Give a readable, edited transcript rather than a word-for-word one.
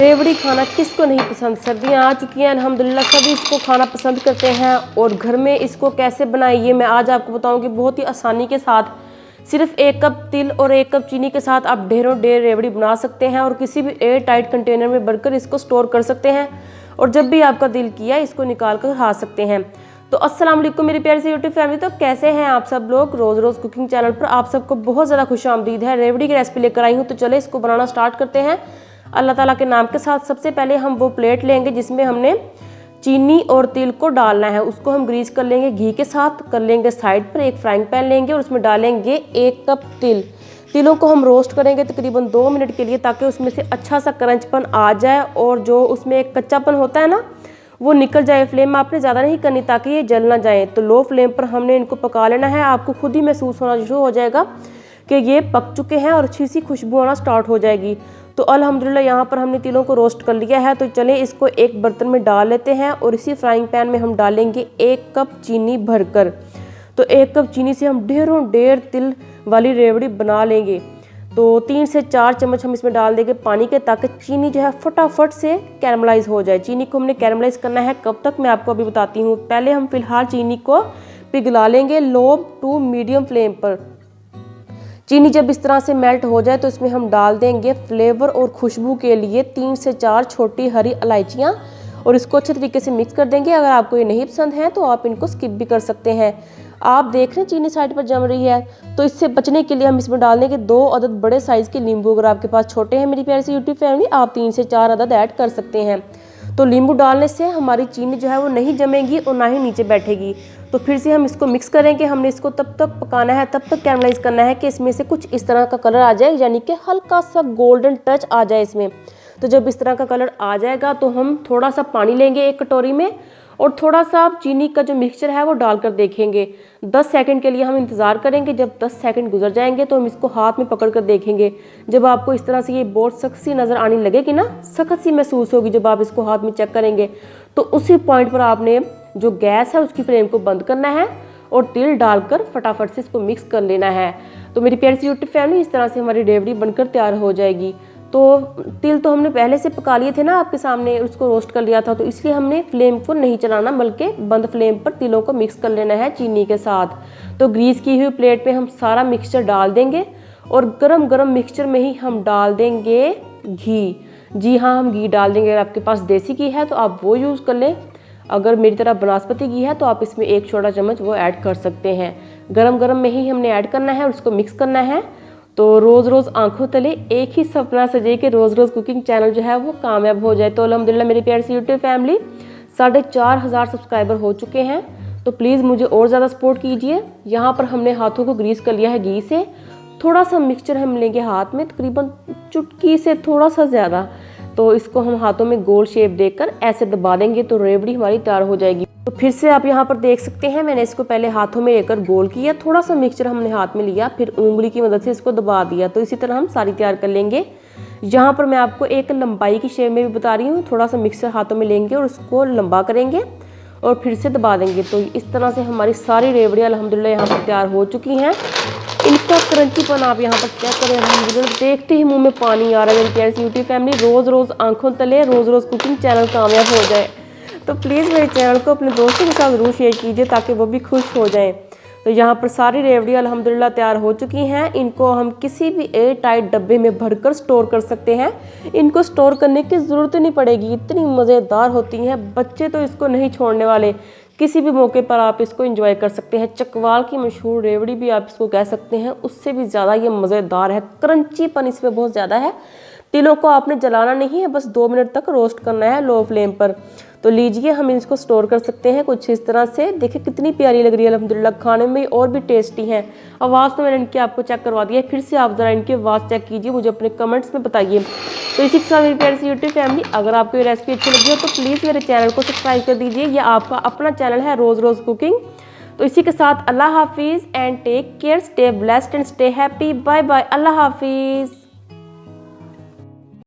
रेवड़ी खाना किसको नहीं पसंद। सर्दियाँ आ चुकी हैं, अल्हम्दुलिल्लाह सभी इसको खाना पसंद करते हैं। और घर में इसको कैसे बनाएं ये मैं आज आपको बताऊंगी बहुत ही आसानी के साथ। सिर्फ 1 कप तिल और 1 कप चीनी के साथ आप ढेरों ढेर रेवड़ी बना सकते हैं और किसी भी एयर टाइट कंटेनर में भरकर इसको स्टोर कर सकते हैं और जब भी आपका दिल किया इसको निकाल कर खा सकते हैं। तो अस्सलाम वालेकुम मेरी प्यारी सी यूट्यूब फैमिली। तो कैसे हैं आप सब लोग। रोज़ रोज़ कुकिंग चैनल पर आप सबको बहुत ज़्यादा खुशामदीद है। रेवड़ी की रेसिपी लेकर आई हूँ, तो चले इसको बनाना स्टार्ट करते हैं अल्लाह ताला के नाम के साथ। सबसे पहले हम वो प्लेट लेंगे जिसमें हमने चीनी और तिल को डालना है, उसको हम ग्रीस कर लेंगे घी के साथ। कर लेंगे साइड पर एक फ्राइंग पैन लेंगे और उसमें डालेंगे 1 कप तिल। तिलों को हम रोस्ट करेंगे तकरीबन 2 मिनट के लिए ताकि उसमें से अच्छा सा क्रंचपन आ जाए और जो उसमें एक कच्चापन होता है ना वो निकल जाए। फ्लेम आपने ज़्यादा नहीं करनी ताकि ये जल ना जाए। तो लो फ्लेम पर हमने इनको पका लेना है। आपको खुद ही महसूस होना शुरू हो जाएगा कि ये पक चुके हैं और अच्छी सी खुशबू आना स्टार्ट हो जाएगी। तो अल्हम्दुलिल्लाह यहाँ पर हमने तिलों को रोस्ट कर लिया है। तो चलें इसको एक बर्तन में डाल लेते हैं और इसी फ्राइंग पैन में हम डालेंगे 1 कप चीनी भरकर। तो 1 कप चीनी से हम ढेरों ढेर तिल वाली रेवड़ी बना लेंगे। तो 3 से 4 चम्मच हम इसमें डाल देंगे पानी के ताकि चीनी जो है फटाफट से कैरमलाइज हो जाए। चीनी को हमने कैरमलाइज करना है कब तक मैं आपको अभी बताती हूँ। पहले हम फिलहाल चीनी को पिघला लेंगे लो टू मीडियम फ्लेम पर। चीनी जब इस तरह से मेल्ट हो जाए तो इसमें हम डाल देंगे फ्लेवर और खुशबू के लिए 3 से 4 छोटी हरी इलायचियाँ और इसको अच्छे तरीके से मिक्स कर देंगे। अगर आपको ये नहीं पसंद है तो आप इनको स्किप भी कर सकते हैं। आप देख रहे हैं चीनी साइड पर जम रही है, तो इससे बचने के लिए हम इसमें डाल देंगे 2 अदद बड़े साइज़ के नींबू। अगर आपके पास छोटे हैं मेरी प्यारी सी यूट्यूब फैमिली आप 3 से 4 अदद ऐड कर सकते हैं। तो नींबू डालने से हमारी चीनी जो है वो नहीं जमेगी और ना ही नीचे बैठेगी। तो फिर से हम इसको मिक्स करेंगे। हमने इसको तब तक पकाना है, तब तक कैरमलाइज करना है कि इसमें से कुछ इस तरह का कलर आ जाए, यानी कि हल्का सा गोल्डन टच आ जाए इसमें। तो जब इस तरह का कलर आ जाएगा तो हम थोड़ा सा पानी लेंगे एक कटोरी में और थोड़ा सा चीनी का जो मिक्सचर है वो डालकर देखेंगे। 10 सेकंड के लिए हम इंतज़ार करेंगे। जब 10 सेकंड गुजर जाएंगे तो हम इसको हाथ में पकड़ कर देखेंगे। जब आपको इस तरह से ये बहुत सख्त सी नज़र आने लगेगी ना, सख्त सी महसूस होगी जब आप इसको हाथ में चेक करेंगे, तो उसी पॉइंट पर आपने जो गैस है उसकी फ्लेम को बंद करना है और तिल डालकर फटाफट से इसको मिक्स कर लेना है। तो मेरी प्यारी सी यूट्यूब फैमिली इस तरह से हमारी रेवड़ी बनकर तैयार हो जाएगी। तो तिल तो हमने पहले से पका लिए थे ना आपके सामने, उसको रोस्ट कर लिया था, तो इसलिए हमने फ्लेम को नहीं चलाना बल्कि बंद फ्लेम पर तिलों को मिक्स कर लेना है चीनी के साथ। तो ग्रीस की हुई प्लेट पे हम सारा मिक्सचर डाल देंगे और गरम गरम मिक्सचर में ही हम डाल देंगे घी। जी हाँ, हम घी डाल देंगे। अगर आपके पास देसी घी है तो आप वो यूज़ कर लें, अगर मेरी तरह बनास्पति घी है तो आप इसमें 1 छोटा चम्मच वो ऐड कर सकते हैं। गरम गरम में ही हमने ऐड करना है और उसको मिक्स करना है। तो रोज़ रोज़ आंखों तले एक ही सपना सजे कि रोज़ रोज़ कुकिंग चैनल जो है वो कामयाब हो जाए। तो अल्हम्दुलिल्लाह मेरी प्यारी सी यूट्यूब फैमिली 4,500 सब्सक्राइबर हो चुके हैं। तो प्लीज़ मुझे और ज़्यादा सपोर्ट कीजिए। यहाँ पर हमने हाथों को ग्रीस कर लिया है घी से। थोड़ा सा मिक्सचर हम लेंगे हाथ में, तकरीबन चुटकी से थोड़ा सा ज़्यादा। तो इसको हम हाथों में गोल शेप देकर ऐसे दबा देंगे तो रेवड़ी हमारी तैयार हो जाएगी। तो फिर से आप यहाँ पर देख सकते हैं मैंने इसको पहले हाथों में लेकर गोल किया, थोड़ा सा मिक्सचर हमने हाथ में लिया, फिर उंगली की मदद से इसको दबा दिया। तो इसी तरह हम सारी तैयार कर लेंगे। यहाँ पर मैं आपको एक लंबाई की शेप में भी बता रही हूँ। थोड़ा सा मिक्सचर हाथों में लेंगे और उसको लंबा करेंगे और फिर से दबा देंगे। तो इस तरह से हमारी सारी रेवड़ियाँ अल्हम्दुलिल्लाह यहाँ पर तैयार हो चुकी हैं। इनका क्रंचीपन आप यहाँ पर चेक करें, अल्हम्दुलिल्लाह देखते ही मुंह में पानी आ रहा है। मेरी प्यारी सी यूट्यूब फैमिली रोज़ रोज़ आंखों तले रोज़ रोज़ कुकिंग चैनल कामयाब हो जाए। तो प्लीज़ मेरे चैनल को अपने दोस्तों के साथ ज़रूर शेयर कीजिए ताकि वो भी खुश हो जाएं। तो यहाँ पर सारी रेवड़ियाँ अल्हम्दुलिल्लाह तैयार हो चुकी हैं। इनको हम किसी भी एयर टाइट डब्बे में भरकर स्टोर कर सकते हैं। इनको स्टोर करने की ज़रूरत नहीं पड़ेगी, इतनी मज़ेदार होती हैं। बच्चे तो इसको नहीं छोड़ने वाले। किसी भी मौके पर आप इसको एंजॉय कर सकते हैं। चकवाल की मशहूर रेवड़ी भी आप इसको कह सकते हैं, उससे भी ज़्यादा ये मज़ेदार है। क्रंचीपन इसमें बहुत ज़्यादा है। तिलों को आपने जलाना नहीं है, बस 2 मिनट तक रोस्ट करना है लो फ्लेम पर। तो लीजिए हम इसको स्टोर कर सकते हैं कुछ इस तरह से। देखिए कितनी प्यारी लग रही है अल्हम्दुलिल्लाह, खाने में और भी टेस्टी हैं। आवाज़ तो मैंने इनकी आपको चेक करवा दी है, फिर से आप ज़रा इनकी आवाज़ चेक कीजिए, मुझे अपने कमेंट्स में बताइए। तो इसी के साथ मेरी प्यारी सी यूट्यूब फैमिली अगर आपको ये रेसिपी अच्छी लगी हो तो प्लीज़ मेरे चैनल को सब्सक्राइब कर दीजिए। यह आपका अपना चैनल है रोज़ रोज़ कुकिंग। तो इसी के साथ अल्लाह हाफिज़ and take care, stay blessed and stay happy. Bye bye, अल्लाह हाफिज़।